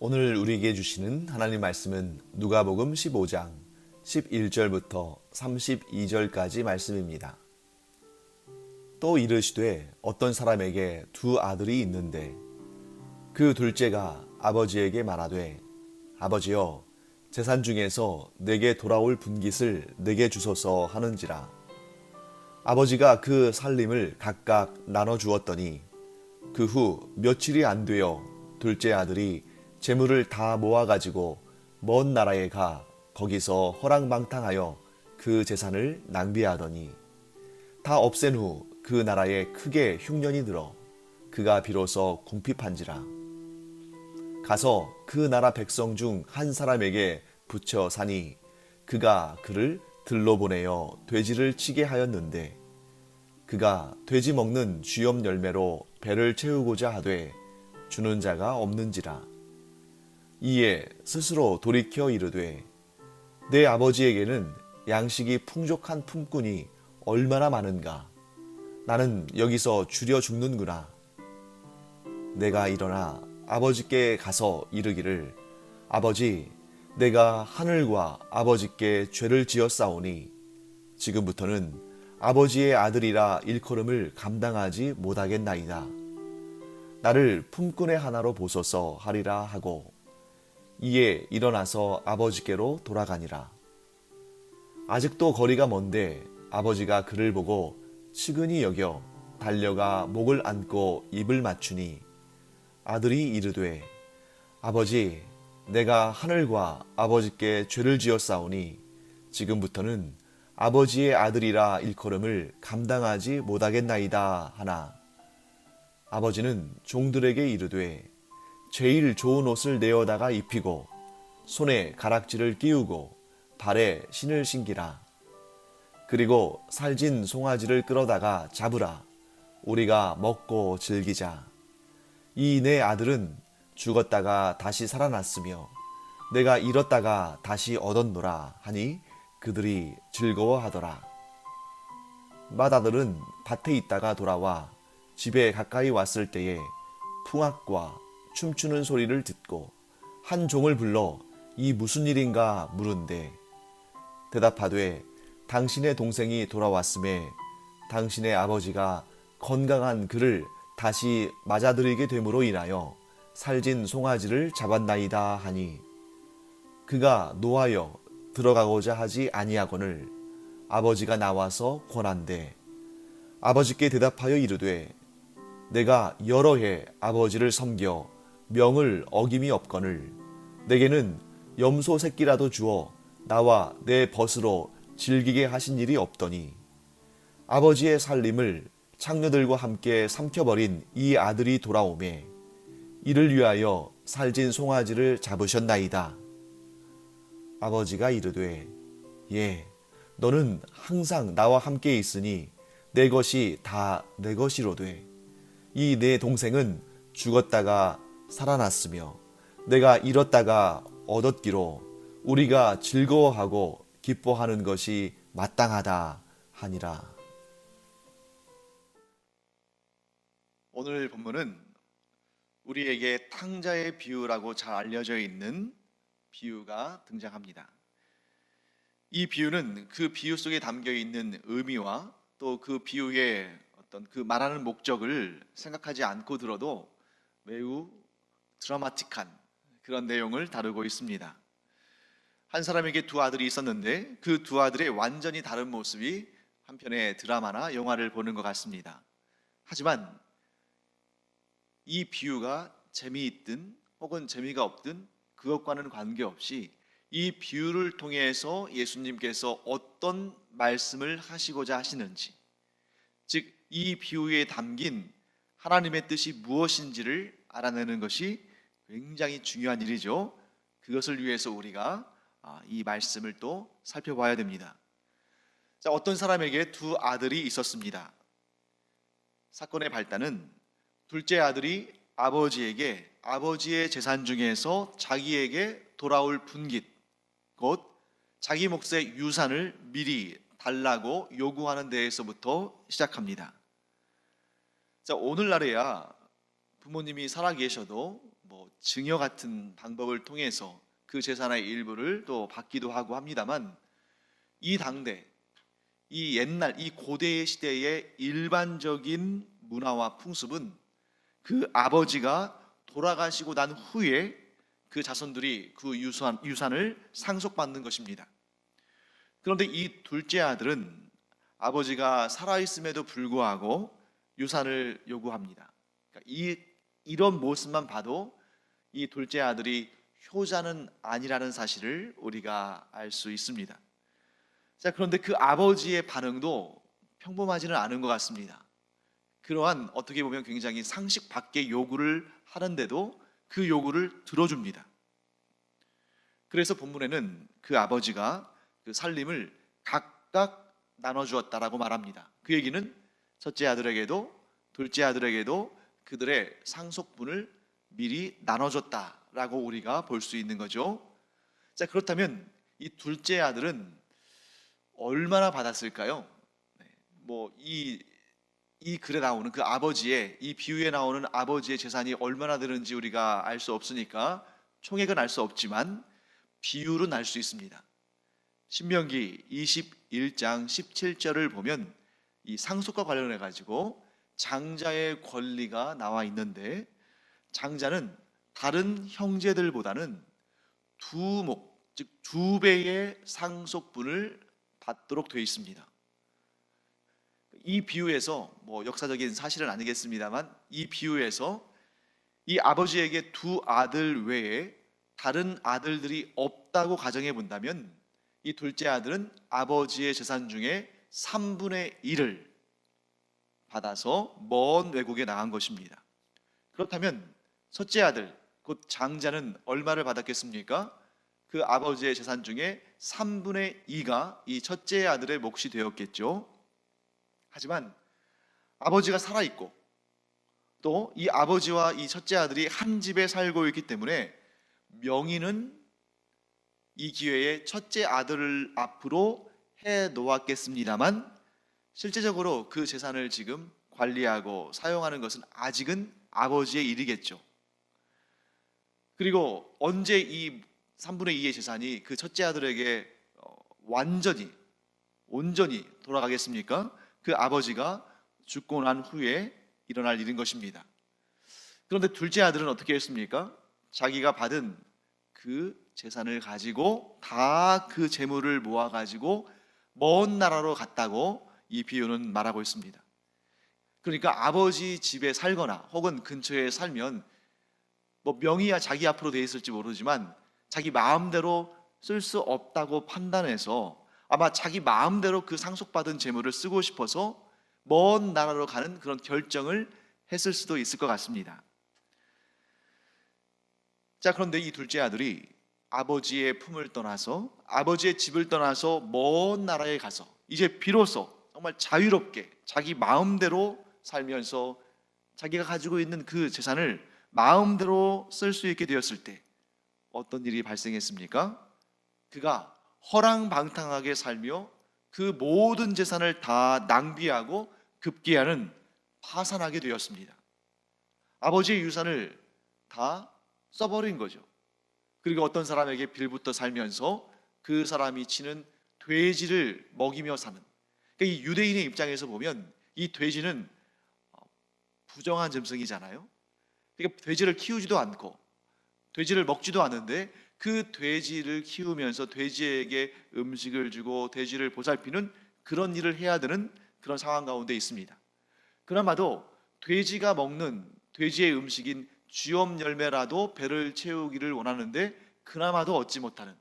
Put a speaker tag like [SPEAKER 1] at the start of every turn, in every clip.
[SPEAKER 1] 오늘 우리에게 주시는 하나님 말씀은 누가복음 15장 11절부터 32절까지 말씀입니다. 또 이르시되 어떤 사람에게 두 아들이 있는데 그 둘째가 아버지에게 말하되 아버지여 재산 중에서 내게 돌아올 분깃을 내게 주소서 하는지라. 아버지가 그 살림을 각각 나눠 주었더니 그 후 며칠이 안 되어 둘째 아들이 재물을 다 모아가지고 먼 나라에 가 거기서 허랑방탕하여 그 재산을 낭비하더니 다 없앤 후 그 나라에 크게 흉년이 들어 그가 비로소 궁핍한지라. 가서 그 나라 백성 중 한 사람에게 붙여 사니 그가 그를 들로 보내어 돼지를 치게 하였는데 그가 돼지 먹는 쥐염 열매로 배를 채우고자 하되 주는 자가 없는지라. 이에 스스로 돌이켜 이르되 내 아버지에게는 양식이 풍족한 품꾼이 얼마나 많은가. 나는 여기서 주려 죽는구나. 내가 일어나 아버지께 가서 이르기를 아버지 내가 하늘과 아버지께 죄를 지었사오니 지금부터는 아버지의 아들이라 일컬음을 감당하지 못하겠나이다. 나를 품꾼의 하나로 보소서 하리라 하고 이에 일어나서 아버지께로 돌아가니라. 아직도 거리가 먼데 아버지가 그를 보고 측은히 여겨 달려가 목을 안고 입을 맞추니 아들이 이르되 아버지 내가 하늘과 아버지께 죄를 지었사오니 지금부터는 아버지의 아들이라 일컬음을 감당하지 못하겠나이다 하나. 아버지는 종들에게 이르되 제일 좋은 옷을 내어다가 입히고 손에 가락지를 끼우고 발에 신을 신기라. 그리고 살진 송아지를 끌어다가 잡으라. 우리가 먹고 즐기자. 이 내 아들은 죽었다가 다시 살아났으며 내가 잃었다가 다시 얻었노라 하니 그들이 즐거워하더라. 맏아들은 밭에 있다가 돌아와 집에 가까이 왔을 때에 풍악과 춤추는 소리를 듣고 한 종을 불러 이 무슨 일인가 물은데 대답하되 당신의 동생이 돌아왔음에 당신의 아버지가 건강한 그를 다시 맞아들이게 됨으로 인하여 살진 송아지를 잡았나이다 하니 그가 노하여 들어가고자 하지 아니하거늘 아버지가 나와서 권한대 아버지께 대답하여 이르되 내가 여러 해 아버지를 섬겨 명을 어김이 없거늘 내게는 염소 새끼라도 주어 나와 내 벗으로 즐기게 하신 일이 없더니 아버지의 살림을 창녀들과 함께 삼켜버린 이 아들이 돌아오매 이를 위하여 살진 송아지를 잡으셨나이다. 아버지가 이르되 예 너는 항상 나와 함께 있으니 내 것이 다 내 것이로되 이 내 동생은 죽었다가 살아났으며 내가 잃었다가 얻었기로 우리가 즐거워하고 기뻐하는 것이 마땅하다 하니라. 오늘 본문은 우리에게 탕자의 비유라고 잘 알려져 있는 비유가 등장합니다. 이 비유는 그 비유 속에 담겨 있는 의미와 또 그 비유의 어떤 그 말하는 목적을 생각하지 않고 들어도 매우 드라마틱한 그런 내용을 다루고 있습니다. 한 사람에게 두 아들이 있었는데 그 두 아들의 완전히 다른 모습이 한편의 드라마나 영화를 보는 것 같습니다. 하지만 이 비유가 재미있든 혹은 재미가 없든 그것과는 관계없이 이 비유를 통해서 예수님께서 어떤 말씀을 하시고자 하시는지, 즉 이 비유에 담긴 하나님의 뜻이 무엇인지를 알아내는 것이 굉장히 중요한 일이죠. 그것을 위해서 우리가 이 말씀을 또 살펴봐야 됩니다. 자, 어떤 사람에게 두 아들이 있었습니다. 사건의 발단은 둘째 아들이 아버지에게 아버지의 재산 중에서 자기에게 돌아올 분깃, 곧 자기 몫의 유산을 미리 달라고 요구하는 데에서부터 시작합니다. 자, 오늘날에야 부모님이 살아 계셔도 증여 같은 방법을 통해서 그 재산의 일부를 또 받기도 하고 합니다만, 이 당대, 이 옛날, 이 고대 시대의 일반적인 문화와 풍습은 그 아버지가 돌아가시고 난 후에 그 자손들이 그 유산을 상속받는 것입니다. 그런데 이 둘째 아들은 아버지가 살아있음에도 불구하고 유산을 요구합니다. 그러니까 이런 모습만 봐도 이 둘째 아들이 효자는 아니라는 사실을 우리가 알 수 있습니다. 자, 그런데 그 아버지의 반응도 평범하지는 않은 것 같습니다. 그러한 어떻게 보면 굉장히 상식 밖의 요구를 하는데도 그 요구를 들어줍니다. 그래서 본문에는 그 아버지가 그 살림을 각각 나눠주었다라고 말합니다. 그 얘기는 첫째 아들에게도 둘째 아들에게도 그들의 상속분을 미리 나눠줬다라고 우리가 볼 수 있는 거죠. 자, 그렇다면 이 둘째 아들은 얼마나 받았을까요? 이 글에 나오는 그 아버지의, 이 비유에 나오는 아버지의 재산이 얼마나 되는지 우리가 알 수 없으니까 총액은 알 수 없지만 비율은 알 수 있습니다. 신명기 21장 17절을 보면 이 상속과 관련해 가지고 장자의 권리가 나와 있는데, 장자는 다른 형제들보다는 즉 2배의 상속분을 받도록 되어 있습니다. 이 비유에서 역사적인 사실은 아니겠습니다만, 이 비유에서 이 아버지에게 두 아들 외에 다른 아들들이 없다고 가정해 본다면, 이 둘째 아들은 아버지의 재산 중에 3분의 1을 받아서 먼 외국에 나간 것입니다. 그렇다면 첫째 아들, 곧 장자는 얼마를 받았겠습니까? 그 아버지의 재산 중에 3분의 2가 이 첫째 아들의 몫이 되었겠죠. 하지만 아버지가 살아있고 또 이 아버지와 이 첫째 아들이 한 집에 살고 있기 때문에 명의는 이 기회에 첫째 아들을 앞으로 해 놓았겠습니다만, 실제적으로 그 재산을 지금 관리하고 사용하는 것은 아직은 아버지의 일이겠죠. 그리고 언제 이 3분의 2의 재산이 그 첫째 아들에게 온전히 돌아가겠습니까? 그 아버지가 죽고 난 후에 일어날 일인 것입니다. 그런데 둘째 아들은 어떻게 했습니까? 자기가 받은 그 재산을 가지고 다 그 재물을 모아 가지고 먼 나라로 갔다고 이 비유는 말하고 있습니다. 그러니까 아버지 집에 살거나 혹은 근처에 살면 명의야 자기 앞으로 돼 있을지 모르지만 자기 마음대로 쓸 수 없다고 판단해서 아마 자기 마음대로 그 상속받은 재물을 쓰고 싶어서 먼 나라로 가는 그런 결정을 했을 수도 있을 것 같습니다. 자, 그런데 이 둘째 아들이 아버지의 품을 떠나서, 아버지의 집을 떠나서 먼 나라에 가서 이제 비로소 정말 자유롭게 자기 마음대로 살면서 자기가 가지고 있는 그 재산을 마음대로 쓸 수 있게 되었을 때 어떤 일이 발생했습니까? 그가 허랑방탕하게 살며 그 모든 재산을 다 낭비하고 급기야는 파산하게 되었습니다. 아버지의 유산을 다 써버린 거죠. 그리고 어떤 사람에게 빌붙어 살면서 그 사람이 치는 돼지를 먹이며 사는, 그러니까 이 유대인의 입장에서 보면 이 돼지는 부정한 짐승이잖아요. 그러니까 돼지를 키우지도 않고 돼지를 먹지도 않는데 그 돼지를 키우면서 돼지에게 음식을 주고 돼지를 보살피는 그런 일을 해야 되는 그런 상황 가운데 있습니다. 그나마도 돼지가 먹는 돼지의 음식인 쥐엄 열매라도 배를 채우기를 원하는데 그나마도 얻지 못하는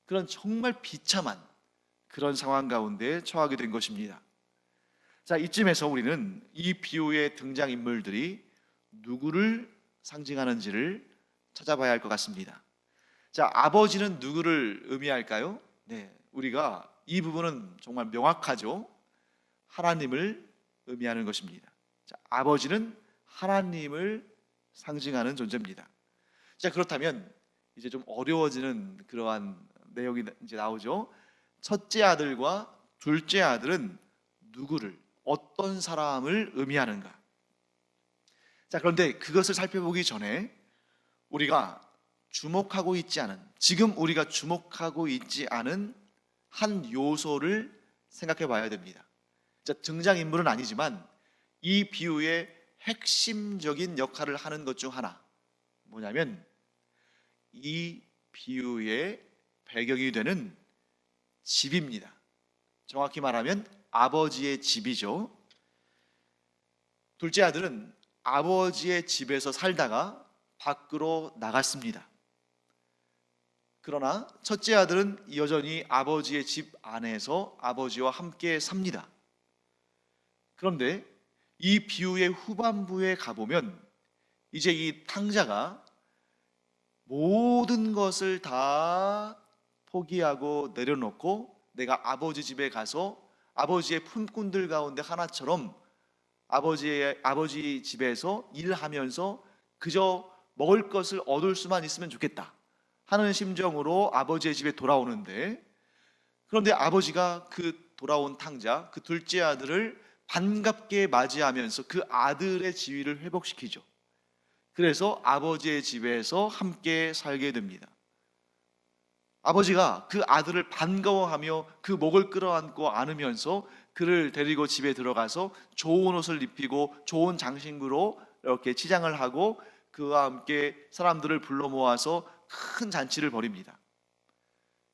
[SPEAKER 1] 그런 정말 비참한 그런 상황 가운데 처하게 된 것입니다. 자, 이쯤에서 우리는 이 비유의 등장인물들이 누구를 상징하는지를 찾아봐야 할 것 같습니다. 자, 아버지는 누구를 의미할까요? 네, 우리가 이 부분은 정말 명확하죠. 하나님을 의미하는 것입니다. 자, 아버지는 하나님을 상징하는 존재입니다. 자, 그렇다면 이제 좀 어려워지는 그러한 내용이 이제 나오죠. 첫째 아들과 둘째 아들은 누구를, 어떤 사람을 의미하는가? 자, 그런데 그것을 살펴보기 전에 우리가 주목하고 있지 않은, 지금 우리가 주목하고 있지 않은 한 요소를 생각해 봐야 됩니다. 자, 등장인물은 아니지만 이 비유의 핵심적인 역할을 하는 것 중 하나, 뭐냐면 이 비유의 배경이 되는 집입니다. 정확히 말하면 아버지의 집이죠. 둘째 아들은 아버지의 집에서 살다가 밖으로 나갔습니다. 그러나 첫째 아들은 여전히 아버지의 집 안에서 아버지와 함께 삽니다. 그런데 이 비유의 후반부에 가보면 이제 이 탕자가 모든 것을 다 포기하고 내려놓고 내가 아버지 집에 가서 아버지의 품꾼들 가운데 하나처럼 아버지 집에서 일하면서 그저 먹을 것을 얻을 수만 있으면 좋겠다 하는 심정으로 아버지의 집에 돌아오는데, 그런데 아버지가 그 돌아온 탕자, 그 둘째 아들을 반갑게 맞이하면서 그 아들의 지위를 회복시키죠. 그래서 아버지의 집에서 함께 살게 됩니다. 아버지가 그 아들을 반가워하며 그 목을 끌어안고 안으면서 그를 데리고 집에 들어가서 좋은 옷을 입히고 좋은 장신구로 이렇게 치장을 하고 그와 함께 사람들을 불러 모아서 큰 잔치를 벌입니다.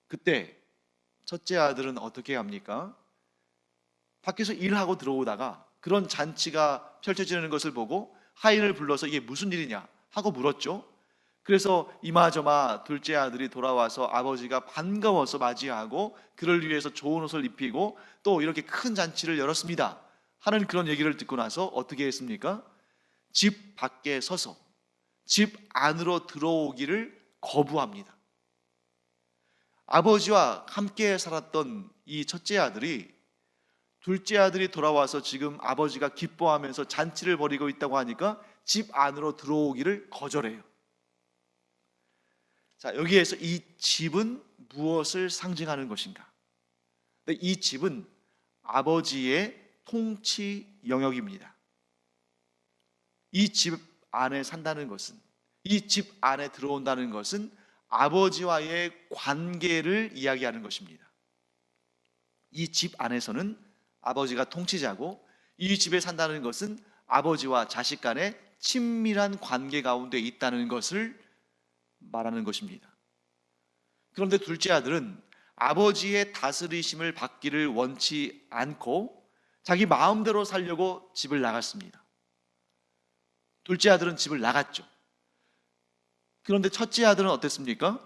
[SPEAKER 1] 그때 첫째 아들은 어떻게 합니까? 밖에서 일하고 들어오다가 그런 잔치가 펼쳐지는 것을 보고 하인을 불러서 이게 무슨 일이냐 하고 물었죠. 그래서 이마저마 둘째 아들이 돌아와서 아버지가 반가워서 맞이하고 그를 위해서 좋은 옷을 입히고 또 이렇게 큰 잔치를 열었습니다 하는 그런 얘기를 듣고 나서 어떻게 했습니까? 집 밖에 서서 집 안으로 들어오기를 거부합니다. 아버지와 함께 살았던 이 첫째 아들이 둘째 아들이 돌아와서 지금 아버지가 기뻐하면서 잔치를 벌이고 있다고 하니까 집 안으로 들어오기를 거절해요. 자, 여기에서 이 집은 무엇을 상징하는 것인가? 이 집은 아버지의 통치 영역입니다. 이 집 안에 산다는 것은, 이 집 안에 들어온다는 것은 아버지와의 관계를 이야기하는 것입니다. 이 집 안에서는 아버지가 통치자고, 이 집에 산다는 것은 아버지와 자식 간의 친밀한 관계 가운데 있다는 것을 말하는 것입니다. 그런데 둘째 아들은 아버지의 다스리심을 받기를 원치 않고 자기 마음대로 살려고 집을 나갔습니다. 둘째 아들은 집을 나갔죠. 그런데 첫째 아들은 어땠습니까?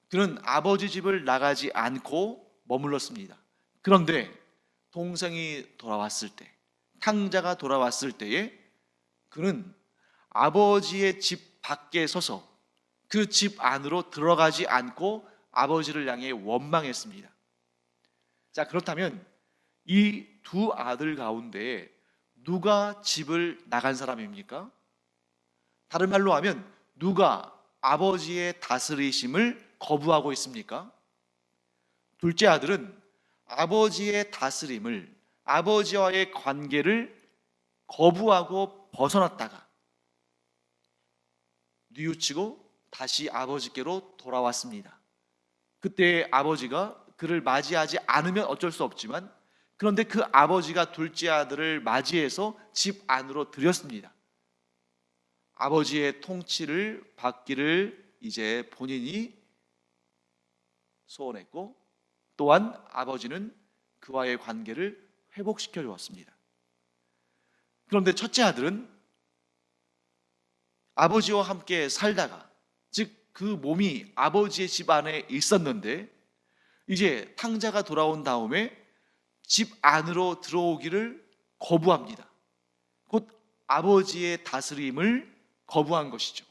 [SPEAKER 1] 그는 아버지 집을 나가지 않고 머물렀습니다. 그런데 동생이 돌아왔을 때, 탕자가 돌아왔을 때에 그는 아버지의 집 밖에 서서 그 집 안으로 들어가지 않고 아버지를 향해 원망했습니다. 자, 그렇다면 이 두 아들 가운데 누가 집을 나간 사람입니까? 다른 말로 하면 누가 아버지의 다스리심을 거부하고 있습니까? 둘째 아들은 아버지의 다스림을, 아버지와의 관계를 거부하고 벗어났다가 뉘우치고 다시 아버지께로 돌아왔습니다. 그때 아버지가 그를 맞이하지 않으면 어쩔 수 없지만, 그런데 그 아버지가 둘째 아들을 맞이해서 집 안으로 들였습니다. 아버지의 통치를 받기를 이제 본인이 소원했고, 또한 아버지는 그와의 관계를 회복시켜 주었습니다. 그런데 첫째 아들은 아버지와 함께 살다가, 즉 그 몸이 아버지의 집 안에 있었는데 이제 탕자가 돌아온 다음에 집 안으로 들어오기를 거부합니다. 곧 아버지의 다스림을 거부한 것이죠.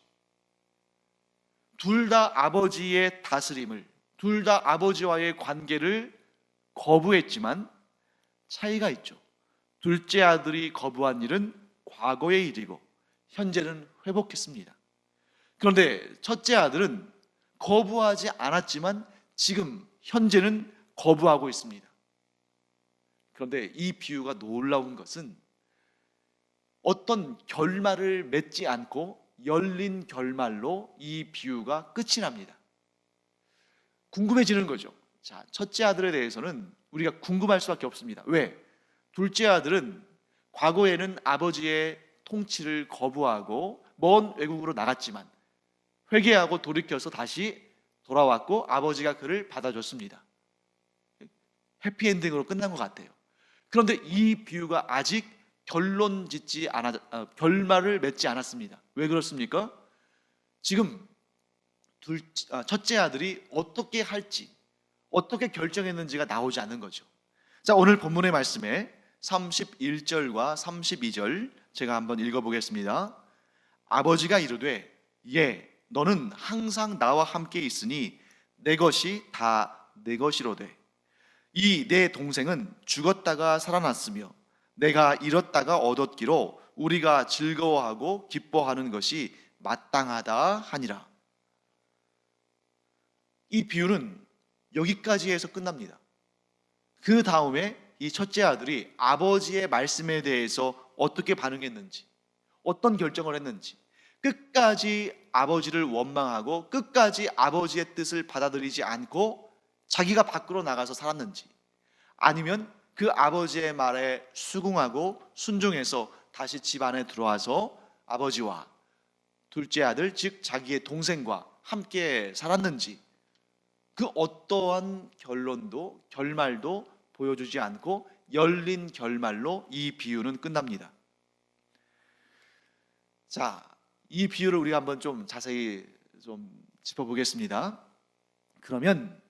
[SPEAKER 1] 둘 다 아버지의 다스림을, 둘 다 아버지와의 관계를 거부했지만 차이가 있죠. 둘째 아들이 거부한 일은 과거의 일이고 현재는 회복했습니다. 그런데 첫째 아들은 거부하지 않았지만 지금 현재는 거부하고 있습니다. 그런데 이 비유가 놀라운 것은 어떤 결말을 맺지 않고 열린 결말로 이 비유가 끝이 납니다. 궁금해지는 거죠. 자, 첫째 아들에 대해서는 우리가 궁금할 수밖에 없습니다. 왜? 둘째 아들은 과거에는 아버지의 통치를 거부하고 먼 외국으로 나갔지만 회개하고 돌이켜서 다시 돌아왔고 아버지가 그를 받아줬습니다. 해피엔딩으로 끝난 것 같아요. 그런데 이 비유가 아직 결말을 맺지 않았습니다. 왜 그렇습니까? 지금 첫째 아들이 어떻게 할지, 어떻게 결정했는지가 나오지 않은 거죠. 자, 오늘 본문의 말씀에 31절과 32절 제가 한번 읽어보겠습니다. 아버지가 이르되 예, 너는 항상 나와 함께 있으니 내 것이 다 내 것이로되 이 내 동생은 죽었다가 살아났으며 내가 잃었다가 얻었기로 우리가 즐거워하고 기뻐하는 것이 마땅하다 하니라. 이 비유는 여기까지 해서 끝납니다. 그 다음에 이 첫째 아들이 아버지의 말씀에 대해서 어떻게 반응했는지, 어떤 결정을 했는지, 끝까지 아버지를 원망하고 끝까지 아버지의 뜻을 받아들이지 않고 자기가 밖으로 나가서 살았는지, 아니면 그 아버지의 말에 수긍하고 순종해서 다시 집 안에 들어와서 아버지와 둘째 아들, 즉 자기의 동생과 함께 살았는지, 그 어떠한 결말도 보여주지 않고 열린 결말로 이 비유는 끝납니다. 자, 이 비유를 우리가 한번 좀 자세히 좀 짚어보겠습니다. 그러면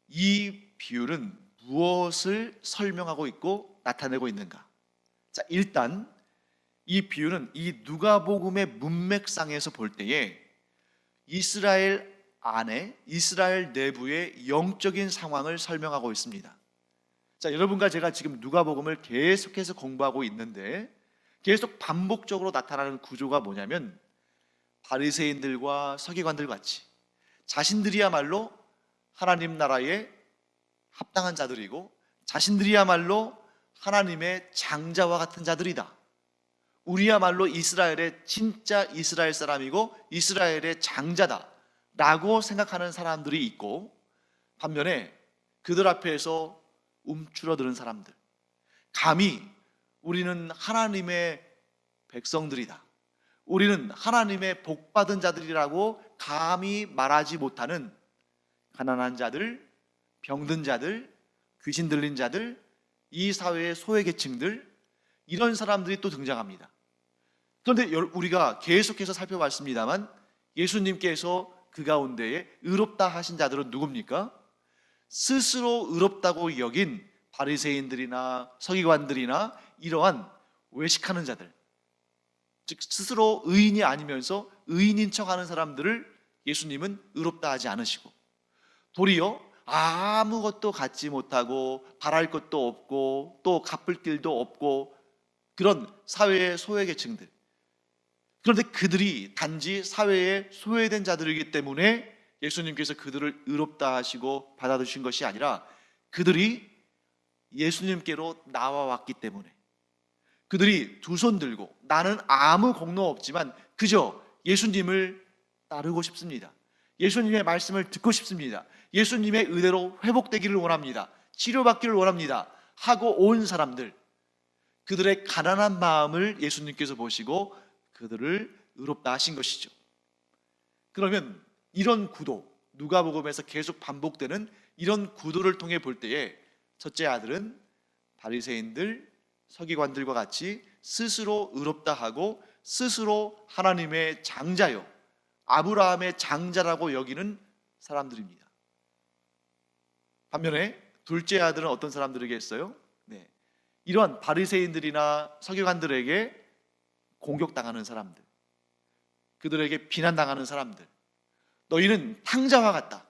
[SPEAKER 1] 이 비유는 무엇을 설명하고 있고 나타내고 있는가? 자, 일단 이 비유는 이 누가복음의 문맥상에서 볼 때에 이스라엘 안에, 이스라엘 내부의 영적인 상황을 설명하고 있습니다. 자, 여러분과 제가 지금 누가복음을 계속해서 공부하고 있는데 계속 반복적으로 나타나는 구조가 뭐냐면 바리새인들과 서기관들 같이 자신들이야말로 하나님 나라에 합당한 자들이고 자신들이야말로 하나님의 장자와 같은 자들이다. 우리야말로 이스라엘의 진짜 이스라엘 사람이고 이스라엘의 장자다 라고 생각하는 사람들이 있고, 반면에 그들 앞에서 움츠러드는 사람들, 감히 우리는 하나님의 백성들이다, 우리는 하나님의 복받은 자들이라고 감히 말하지 못하는 가난한 자들, 병든 자들, 귀신 들린 자들, 이 사회의 소외계층들, 이런 사람들이 또 등장합니다. 그런데 우리가 계속해서 살펴봤습니다만 예수님께서 그 가운데에 의롭다 하신 자들은 누굽니까? 스스로 의롭다고 여긴 바리새인들이나 서기관들이나 이러한 외식하는 자들, 즉 스스로 의인이 아니면서 의인인 척하는 사람들을 예수님은 의롭다 하지 않으시고, 도리어 아무것도 갖지 못하고 바랄 것도 없고 또 갚을 길도 없고 그런 사회의 소외계층들, 그런데 그들이 단지 사회에 소외된 자들이기 때문에 예수님께서 그들을 의롭다 하시고 받아주신 것이 아니라 그들이 예수님께로 나와왔기 때문에, 그들이 두 손 들고 나는 아무 공로 없지만 그저 예수님을 따르고 싶습니다, 예수님의 말씀을 듣고 싶습니다, 예수님의 의대로 회복되기를 원합니다, 치료받기를 원합니다 하고 온 사람들, 그들의 가난한 마음을 예수님께서 보시고 그들을 의롭다 하신 것이죠. 그러면 이런 구도, 누가복음에서 계속 반복되는 이런 구도를 통해 볼 때에 첫째 아들은 바리새인들, 서기관들과 같이 스스로 의롭다 하고 스스로 하나님의 장자요, 아브라함의 장자라고 여기는 사람들입니다. 반면에 둘째 아들은 어떤 사람들이겠어요? 네, 이러한 바리새인들이나 서기관들에게 공격당하는 사람들, 그들에게 비난당하는 사람들, 너희는 탕자와 같다,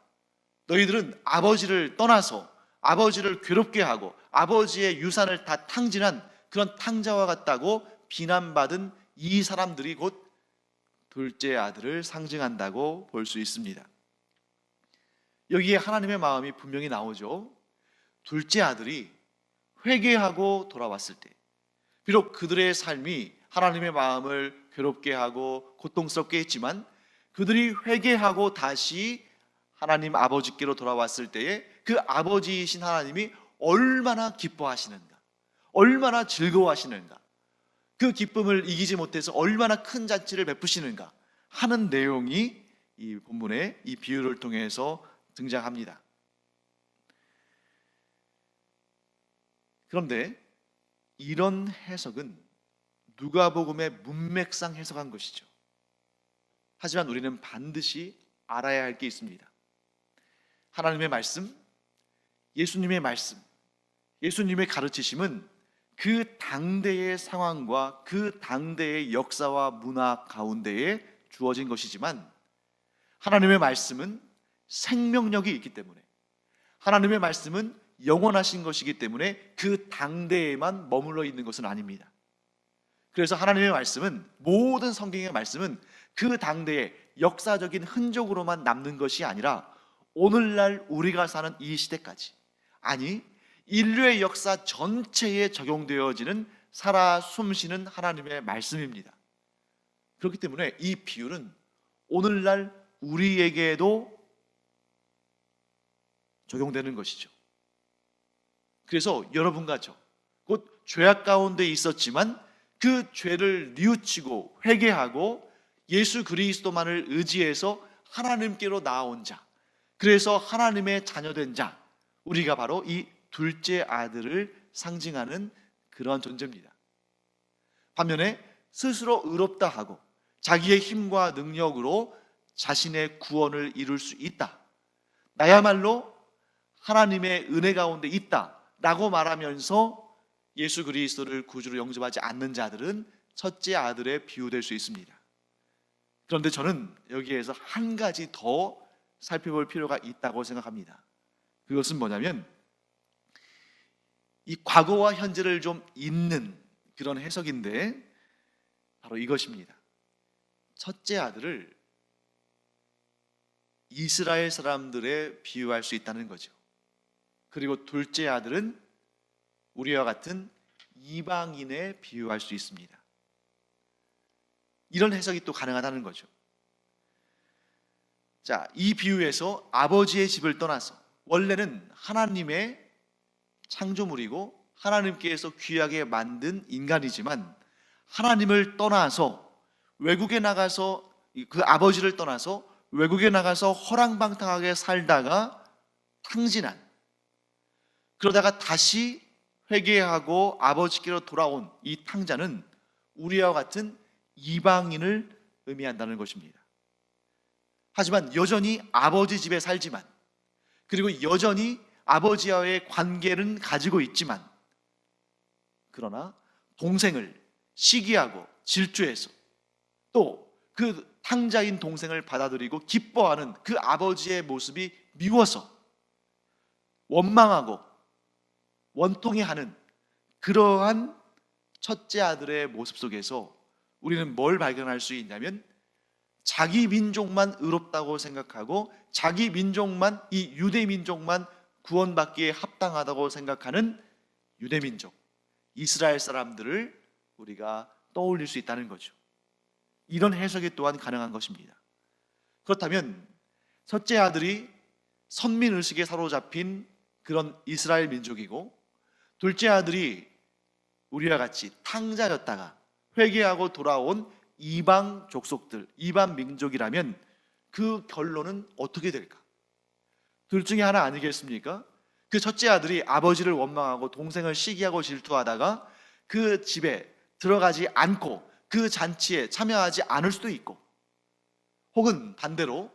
[SPEAKER 1] 너희들은 아버지를 떠나서 아버지를 괴롭게 하고 아버지의 유산을 다 탕진한 그런 탕자와 같다고 비난받은 이 사람들이 곧 둘째 아들을 상징한다고 볼 수 있습니다. 여기에 하나님의 마음이 분명히 나오죠. 둘째 아들이 회개하고 돌아왔을 때, 비록 그들의 삶이 하나님의 마음을 괴롭게 하고 고통스럽게 했지만 그들이 회개하고 다시 하나님 아버지께로 돌아왔을 때에 그 아버지이신 하나님이 얼마나 기뻐하시는가, 얼마나 즐거워하시는가, 그 기쁨을 이기지 못해서 얼마나 큰 잔치를 베푸시는가 하는 내용이 이 본문의 이 비유를 통해서 등장합니다. 그런데 이런 해석은 누가복음의 문맥상 해석한 것이죠. 하지만 우리는 반드시 알아야 할 게 있습니다. 하나님의 말씀, 예수님의 말씀, 예수님의 가르치심은 그 당대의 상황과 그 당대의 역사와 문화 가운데에 주어진 것이지만 하나님의 말씀은 생명력이 있기 때문에, 하나님의 말씀은 영원하신 것이기 때문에 그 당대에만 머물러 있는 것은 아닙니다. 그래서 하나님의 말씀은, 모든 성경의 말씀은 그 당대의 역사적인 흔적으로만 남는 것이 아니라 오늘날 우리가 사는 이 시대까지, 아니 인류의 역사 전체에 적용되어지는 살아 숨쉬는 하나님의 말씀입니다. 그렇기 때문에 이 비유는 오늘날 우리에게도 적용되는 것이죠. 그래서 여러분과 저, 곧 죄악 가운데 있었지만 그 죄를 뉘우치고 회개하고 예수 그리스도만을 의지해서 하나님께로 나아온 자, 그래서 하나님의 자녀된 자, 우리가 바로 이 둘째 아들을 상징하는 그런 존재입니다. 반면에 스스로 의롭다 하고 자기의 힘과 능력으로 자신의 구원을 이룰 수 있다, 나야말로 하나님의 은혜 가운데 있다 라고 말하면서 예수 그리스도를 구주로 영접하지 않는 자들은 첫째 아들에 비유될 수 있습니다. 그런데 저는 여기에서 한 가지 더 살펴볼 필요가 있다고 생각합니다. 그것은 뭐냐면 이 과거와 현재를 좀 잇는 그런 해석인데 바로 이것입니다. 첫째 아들을 이스라엘 사람들에 비유할 수 있다는 거죠. 그리고 둘째 아들은 우리와 같은 이방인에 비유할 수 있습니다. 이런 해석이 또 가능하다는 거죠. 자, 이 비유에서 아버지의 집을 떠나서, 원래는 하나님의 창조물이고 하나님께서 귀하게 만든 인간이지만 하나님을 떠나서 외국에 나가서, 그 아버지를 떠나서 외국에 나가서 허랑방탕하게 살다가 탕진한, 그러다가 다시 회개하고 아버지께로 돌아온 이 탕자는 우리와 같은 이방인을 의미한다는 것입니다. 하지만 여전히 아버지 집에 살지만, 그리고 여전히 아버지와의 관계는 가지고 있지만, 그러나 동생을 시기하고 질투해서 또 그 탕자인 동생을 받아들이고 기뻐하는 그 아버지의 모습이 미워서 원망하고 원통해하는 그러한 첫째 아들의 모습 속에서 우리는 뭘 발견할 수 있냐면, 자기 민족만 의롭다고 생각하고 자기 민족만, 이 유대 민족만 구원받기에 합당하다고 생각하는 유대 민족, 이스라엘 사람들을 우리가 떠올릴 수 있다는 거죠. 이런 해석이 또한 가능한 것입니다. 그렇다면 첫째 아들이 선민의식에 사로잡힌 그런 이스라엘 민족이고, 둘째 아들이 우리와 같이 탕자였다가 회개하고 돌아온 이방 족속들, 이방 민족이라면 그 결론은 어떻게 될까? 둘 중에 하나 아니겠습니까? 그 첫째 아들이 아버지를 원망하고 동생을 시기하고 질투하다가 그 집에 들어가지 않고 그 잔치에 참여하지 않을 수도 있고, 혹은 반대로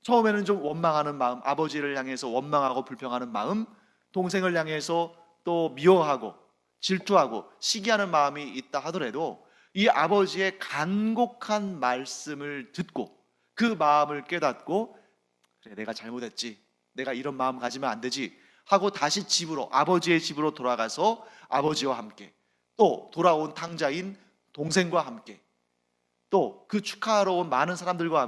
[SPEAKER 1] 처음에는 좀 원망하는 마음, 아버지를 향해서 원망하고 불평하는 마음, 동생을 향해서 또 미워하고 질투하고 시기하는 마음이 있다 하더라도 이 아버지의 간곡한 말씀을 듣고 그 마음을 깨닫고, 그래, 내가 잘못했지, 내가 이런 마음 가지면 안 되지 하고 다시 집으로, 아버지의 집으로 돌아가서 아버지와 함께, 또 돌아온 탕자인 동생과 함께, 또 그 축하하러 온 많은 사람들과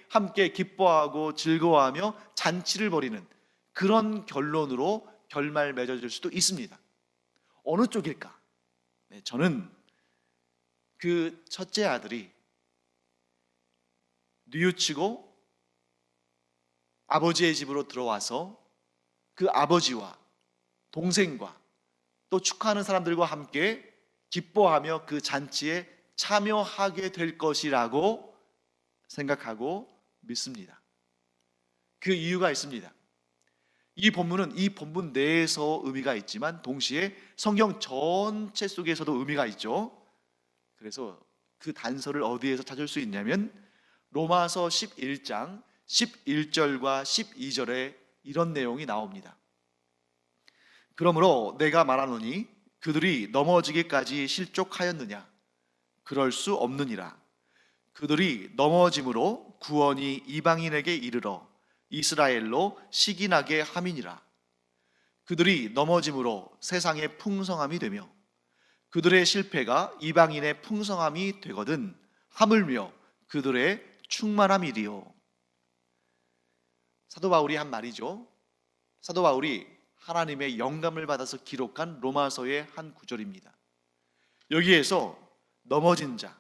[SPEAKER 1] 함께 기뻐하고 즐거워하며 잔치를 벌이는 그런 결론으로 결말 맺어질 수도 있습니다. 어느 쪽일까? 저는 그 첫째 아들이 뉘우치고 아버지의 집으로 들어와서 그 아버지와 동생과 또 축하하는 사람들과 함께 기뻐하며 그 잔치에 참여하게 될 것이라고 생각하고 믿습니다. 그 이유가 있습니다. 이 본문은 이 본문 내에서 의미가 있지만 동시에 성경 전체 속에서도 의미가 있죠. 그래서 그 단서를 어디에서 찾을 수 있냐면 로마서 11장 11절과 12절에 이런 내용이 나옵니다. 그러므로 내가 말하노니 그들이 넘어지기까지 실족하였느냐? 그럴 수 없느니라. 그들이 넘어짐으로 구원이 이방인에게 이르러 이스라엘로 시기나게 함이니라. 그들이 넘어짐으로 세상의 풍성함이 되며 그들의 실패가 이방인의 풍성함이 되거든 하물며 그들의 충만함이리요. 사도 바울이 한 말이죠. 사도 바울이 하나님의 영감을 받아서 기록한 로마서의 한 구절입니다. 여기에서 넘어진 자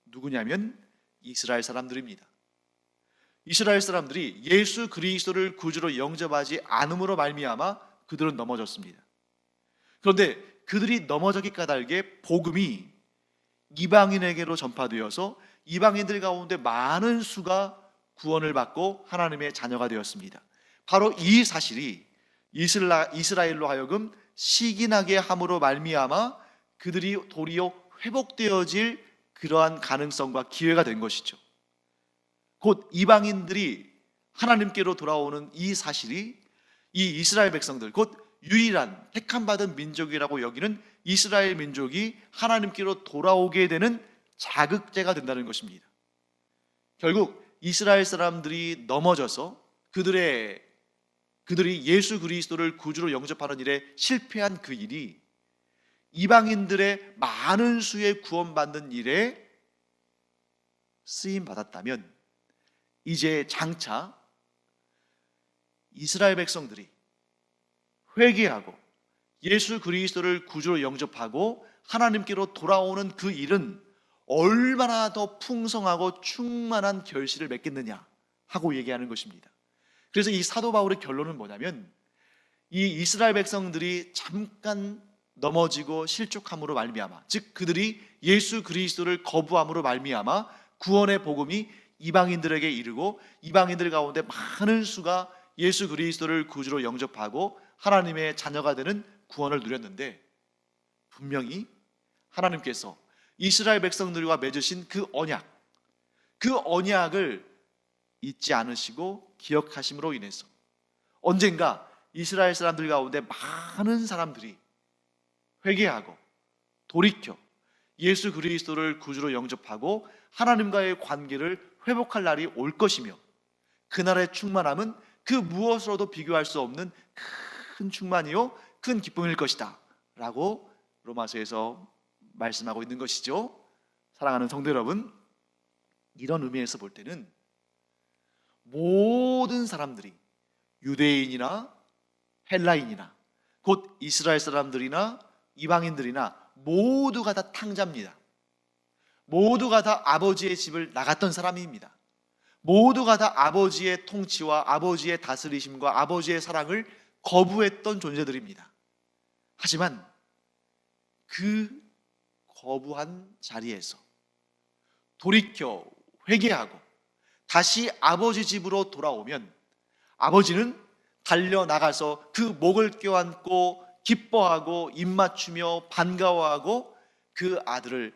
[SPEAKER 1] 누구냐면 이스라엘 사람들입니다. 이스라엘 사람들이 예수 그리스도를 구주로 영접하지 않음으로 말미암아 그들은 넘어졌습니다. 그런데 그들이 넘어졌기 까닭에 복음이 이방인에게로 전파되어서 이방인들 가운데 많은 수가 구원을 받고 하나님의 자녀가 되었습니다. 바로 이 사실이 이스라엘로 하여금 시기나게 함으로 말미암아 그들이 도리어 회복되어질 그러한 가능성과 기회가 된 것이죠. 곧 이방인들이 하나님께로 돌아오는 이 사실이 이 이스라엘 백성들, 곧 유일한 택함받은 민족이라고 여기는 이스라엘 민족이 하나님께로 돌아오게 되는 자극제가 된다는 것입니다. 결국 이스라엘 사람들이 넘어져서 그들이 예수 그리스도를 구주로 영접하는 일에 실패한 그 일이 이방인들의 많은 수의 구원받는 일에 쓰임 받았다면 이제 장차 이스라엘 백성들이 회개하고 예수 그리스도를 구주로 영접하고 하나님께로 돌아오는 그 일은 얼마나 더 풍성하고 충만한 결실을 맺겠느냐 하고 얘기하는 것입니다. 그래서 이 사도 바울의 결론은 뭐냐면 이 이스라엘 백성들이 잠깐 넘어지고 실족함으로 말미암아, 즉 그들이 예수 그리스도를 거부함으로 말미암아 구원의 복음이 이방인들에게 이르고 이방인들 가운데 많은 수가 예수 그리스도를 구주로 영접하고 하나님의 자녀가 되는 구원을 누렸는데, 분명히 하나님께서 이스라엘 백성들과 맺으신 그 언약을 잊지 않으시고 기억하심으로 인해서 언젠가 이스라엘 사람들 가운데 많은 사람들이 회개하고 돌이켜 예수 그리스도를 구주로 영접하고 하나님과의 관계를 회복할 날이 올 것이며, 그날의 충만함은 그 무엇으로도 비교할 수 없는 큰 충만이요 큰 기쁨일 것이다 라고 로마서에서 말씀하고 있는 것이죠. 사랑하는 성도 여러분, 이런 의미에서 볼 때는 모든 사람들이 유대인이나 헬라인이나 곧 이스라엘 사람들이나 이방인들이나 모두가 다 탕자입니다. 모두가 다 아버지의 집을 나갔던 사람입니다. 모두가 다 아버지의 통치와 아버지의 다스리심과 아버지의 사랑을 거부했던 존재들입니다. 하지만 그 거부한 자리에서 돌이켜 회개하고 다시 아버지 집으로 돌아오면 아버지는 달려나가서 그 목을 껴안고 기뻐하고 입맞추며 반가워하고 그 아들을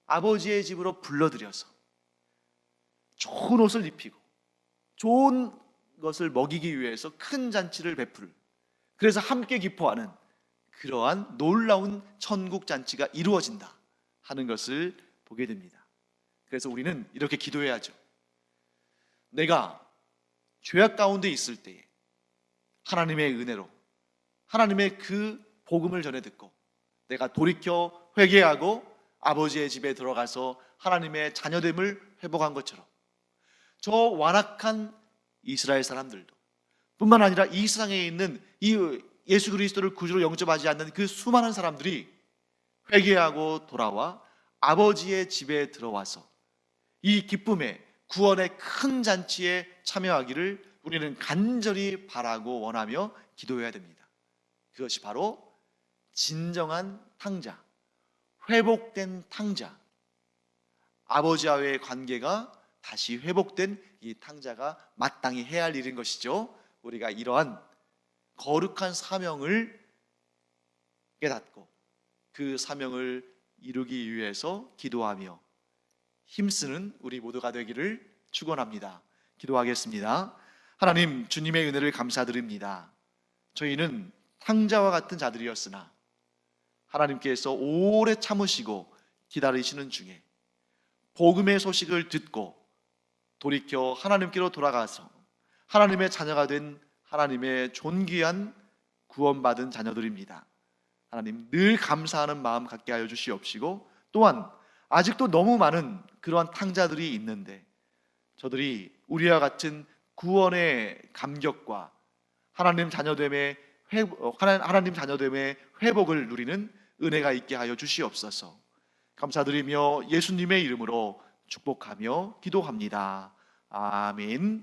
[SPEAKER 1] 아버지의 집으로 불러들여서 좋은 옷을 입히고 좋은 것을 먹이기 위해서 큰 잔치를 베풀, 그래서 함께 기뻐하는 그러한 놀라운 천국 잔치가 이루어진다 하는 것을 보게 됩니다. 그래서 우리는 이렇게 기도해야죠. 내가 죄악 가운데 있을 때에 하나님의 은혜로 하나님의 그 복음을 전해 듣고 내가 돌이켜 회개하고 아버지의 집에 들어가서 하나님의 자녀됨을 회복한 것처럼 저 완악한 이스라엘 사람들도 뿐만 아니라 이 세상에 있는 이 예수 그리스도를 구주로 영접하지 않는 그 수많은 사람들이 회개하고 돌아와 아버지의 집에 들어와서 이 기쁨의 구원의 큰 잔치에 참여하기를 우리는 간절히 바라고 원하며 기도해야 됩니다. 그것이 바로 진정한 탕자, 회복된 탕자, 아버지와의 관계가 다시 회복된 이 탕자가 마땅히 해야 할 일인 것이죠. 우리가 이러한 거룩한 사명을 깨닫고 그 사명을 이루기 위해서 기도하며 힘쓰는 우리 모두가 되기를 축원합니다. 기도하겠습니다. 하나님, 주님의 은혜를 감사드립니다. 저희는 탕자와 같은 자들이었으나 하나님께서 오래 참으시고 기다리시는 중에 복음의 소식을 듣고 돌이켜 하나님께로 돌아가서 하나님의 자녀가 된 하나님의 존귀한 구원받은 자녀들입니다. 하나님, 늘 감사하는 마음 갖게 하여 주시옵시고, 또한 아직도 너무 많은 그러한 탕자들이 있는데 저들이 우리와 같은 구원의 감격과 하나님 자녀됨의 회복을 누리는 은혜가 있게 하여 주시옵소서. 감사드리며 예수님의 이름으로 축복하며 기도합니다. 아멘.